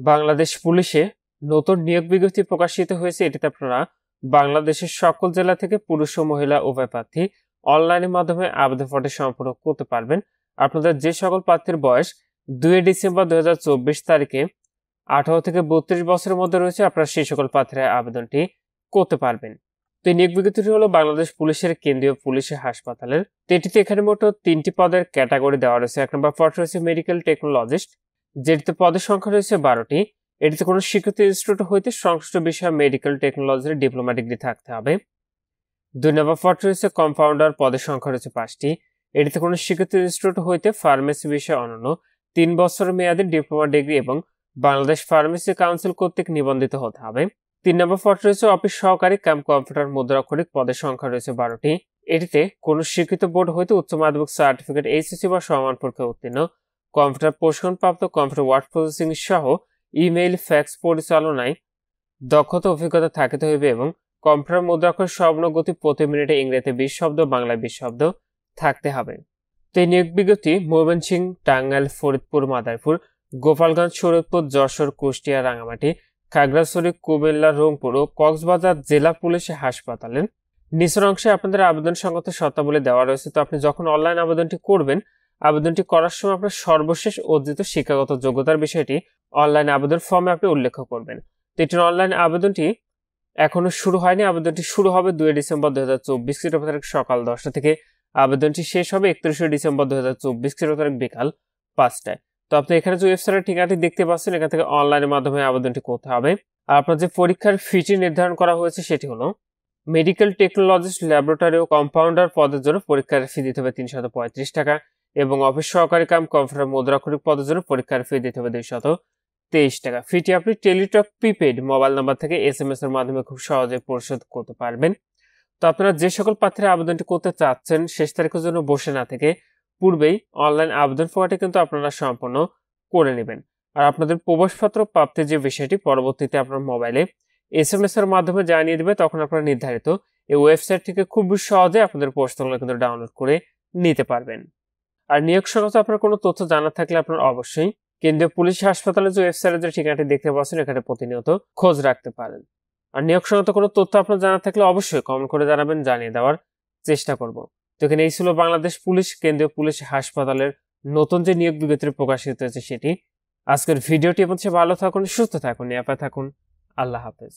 বাংলাদেশ পুলিশে নতুন নিয়োগ বিজ্ঞপ্তি প্রকাশিত হয়েছে। এটিতে আপনারা বাংলাদেশের সকল জেলা থেকে পুরুষ ও মহিলা উভয় প্রার্থী অনলাইনের মাধ্যমে আবেদন ফর্মটি সম্পূর্ণ করতে পারবেন। আপনাদের যে সকল প্রার্থীর বয়স 2 ডিসেম্বর 2024 তারিখে 18 থেকে 32 বছরের মধ্যে রয়েছে, আপনারা সেই সকল প্রার্থীরা আবেদনটি করতে পারবেন। তো এই নিয়োগ বিজ্ঞপ্তিটি হলো বাংলাদেশ পুলিশের কেন্দ্রীয় পুলিশের হাসপাতালের। তো এটিতে এখানে মোট 3টি পদের ক্যাটাগরি দেওয়া রয়েছে। 1 নম্বর পদ রয়েছে মেডিকেল টেকনোলজিস্ট, যেটিতে পদের সংখ্যা রয়েছে 12টি। এটিতে কোনো স্বীকৃত ইনস্টিটিউট হইতে সংশ্লিষ্ট বিষয়ে মেডিকেল টেকনোলজির ডিপ্লোমা ডিগ্রি থাকতে হবে। 2 নম্বর পদ রয়েছে কম্পাউন্ডার, পদের সংখ্যা রয়েছে 5টি। এটিতে কোনো স্বীকৃত ইনস্টিটিউট হইতে ফার্মেসি বিষয়ে অনন্য 3 বছরের মেয়াদী ডিপ্লোমা ডিগ্রি এবং বাংলাদেশ ফার্মেসি কাউন্সিল কর্তৃক নিবন্ধিত হতে হবে। 3 নম্বর পদ রয়েছে অফিস সহকারী কাম কম্পিউটার মুদ্রাক্ষরিক, পদের সংখ্যা রয়েছে 12টি। এটিতে কোনো স্বীকৃত বোর্ড হইতে উচ্চ মাধ্যমিক সার্টিফিকেট, এইচএসসি বা সমান পরীক্ষায় উত্তীর্ণ, কম্পিউটার প্রশিক্ষণপ্রাপ্ত, কম্পিউটার ওয়ার্ড প্রসেসিং সহ ইমেইল ফ্যাক্স পরিচালনায় দক্ষতা অভিজ্ঞতা থাকিতে হইবে এবং কম্পিউটার মুদ্রাক্ষর স্বর্ণ গতি প্রতি মিনিটে ইংরেজিতে 20 শব্দ, বাংলায় 20 শব্দ থাকতে হবে। তো এই নিয়োগ বিজ্ঞপ্তি ময়মনসিংহ, টাঙ্গাইল, ফরিদপুর, মাদারীপুর, গোপালগঞ্জ, শরীয়তপুর, যশোর, কুষ্টিয়া, রাঙামাটি, খাগড়াছড়ি, কুমিল্লা, রংপুর ও কক্সবাজার জেলা পুলিশ হাসপাতালের নিচের অংশে আপনাদের আবেদন সংক্রান্ত শর্তাবলী দেওয়া রয়েছে। তো আপনি যখন অনলাইন আবেদনটি করবেন, আবেদনটি করার সময় আপনার সর্বশেষ অর্জিত শিক্ষাগত যোগ্যতার বিষয়টি অনলাইন আবেদন ফর্মে আপনি উল্লেখ করবেন। তো এটির অনলাইন আবেদনটি এখনো শুরু হয়নি। আবেদনটি শুরু হবে 2 ডিসেম্বর 2024 তারিখ সকাল 10টা থেকে। আবেদনটি শেষ হবে 31 ডিসেম্বর 2024 তারিখ বিকাল 5টায়। তো আপনি এখানে যে ওয়েবসাইটের ঠিকানাটি দেখতে পাচ্ছেন, এখান থেকে অনলাইনের মাধ্যমে আবেদনটি করতে হবে। আর আপনার যে পরীক্ষার ফিটি নির্ধারণ করা হয়েছে সেটি হলো মেডিকেল টেকনোলজিস্ট, ল্যাবরেটরি ও কম্পাউন্ডার পদের জন্য পরীক্ষার ফি দিতে হবে 335 টাকা এবং অফিস সহকারী কাম কম্পিউটার মুদ্রাক্ষরিক পদের জন্য পরীক্ষার ফি দিতে হবে 223 টাকা। ফিটি আপনি টেলিটক প্রিপেড মোবাইল নাম্বার থেকে SMS এর মাধ্যমে খুব সহজে পরিশোধ করতে পারবেন। তো আপনারা যে সকল প্রার্থীরা আবেদনটি করতে চাচ্ছেন, শেষ তারিখের জন্য বসে না থেকে পূর্বেই অনলাইন আবেদন ফর্মটি কিন্তু আপনারা সম্পন্ন করে নেবেন। আর আপনাদের প্রবেশপত্র প্রাপ্তির যে বিষয়টি পরবর্তীতে আপনার মোবাইলে SMS এর মাধ্যমে জানিয়ে দেবে, তখন আপনারা নির্ধারিত এই ওয়েবসাইট থেকে খুব সহজে আপনাদের প্রশ্নগুলো কিন্তু ডাউনলোড করে নিতে পারবেন। আর নিয়োগ সংক্রান্ত আপনার কোনো তথ্য জানা থাকলে আপনারা অবশ্যই কেন্দ্রীয় পুলিশ হাসপাতালের যে ওয়েবসাইটের যে ঠিকানাটি দেখতে পাচ্ছেন, এখানে প্রতিনিয়ত খোঁজ রাখতে পারেন। আর নিয়োগ সংক্রান্ত কোনো তথ্য আপনার জানা থাকলে অবশ্যই কমেন্ট করে জানাবেন, জানিয়ে দেওয়ার চেষ্টা করব। তো এখানে এই ছিল বাংলাদেশ পুলিশ কেন্দ্রীয় পুলিশ হাসপাতালের নতুন যে নিয়োগ বিজ্ঞপ্তি প্রকাশিত হয়েছে সেটি। আজকের ভিডিওটি এবং ভালো থাকুন, সুস্থ থাকুন, নিরাপদে থাকুন। আল্লাহ হাফেজ।